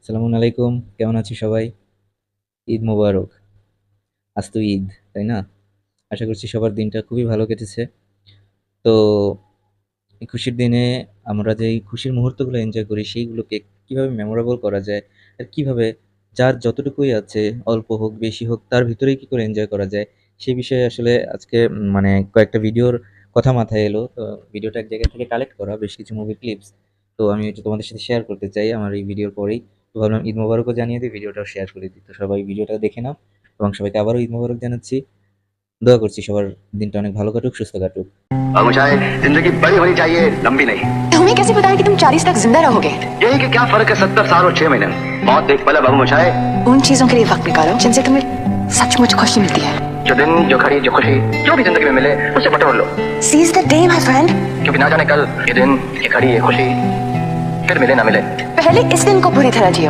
আসসালামু আলাইকুম। কেমন আছি সবাই? ঈদ মোবারক। আজ তো ঈদ, তাই না? আশা করছি সবার দিনটা খুবই ভালো কেটেছে। তো এই খুশির দিনে আমরা যে এই খুশির মুহূর্তগুলো এনজয় করি সেইগুলোকে কিভাবে মেমোরেবল করা যায় আর কিভাবে যার যতটুকুই আছে অল্প হোক বেশি হোক তার ভিতরেই কি করে এনজয় করা যায় সেই বিষয়ে আসলে আজকে মানে কয়েকটা ভিডিওর কথা মাথায় এলো। তো ভিডিওটা এক জায়গা থেকে কালেক্ট করা বেশ কিছু মুভি ক্লিপস। তো আমি এটা তোমাদের সাথে শেয়ার করতে চাই আমার এই ভিডিওর পরেই। তো ভাবলাম ঈদ মোবারকও জানিয়ে দিই, ভিডিওটাও শেয়ার করে দিই। তো সবাই ভিডিওটা দেখে নাও এবং সবাইকে আবারও ঈদ মোবারক জানাচ্ছি। দোয়া করছি সবার দিনটা অনেক ভালো কাটুক, সুস্থ কাটুক। और मुझे जिंदगी बड़ी होनी चाहिए, लंबी नहीं। तुम्हें कैसे पता है कि तुम 40 तक जिंदा रहोगे? यही कि क्या फर्क है 70 साल और 6 महीने में। मौत एक पल है बाबू मुझाए। उन चीजों के लिए वक्त निकालो जिनसे तुम्हें सचमुच खुशी मिलती है। जो दिन, जो घड़ी, जो खुशी, जो भी जिंदगी में मिले उसे बटोर लो। Seize the day my friend. क्योंकि ना जाने कल ये दिन, ये घड़ी, ये खुशी फिर मिले ना मिले। पहले इस दिन को पूरी तरह जियो।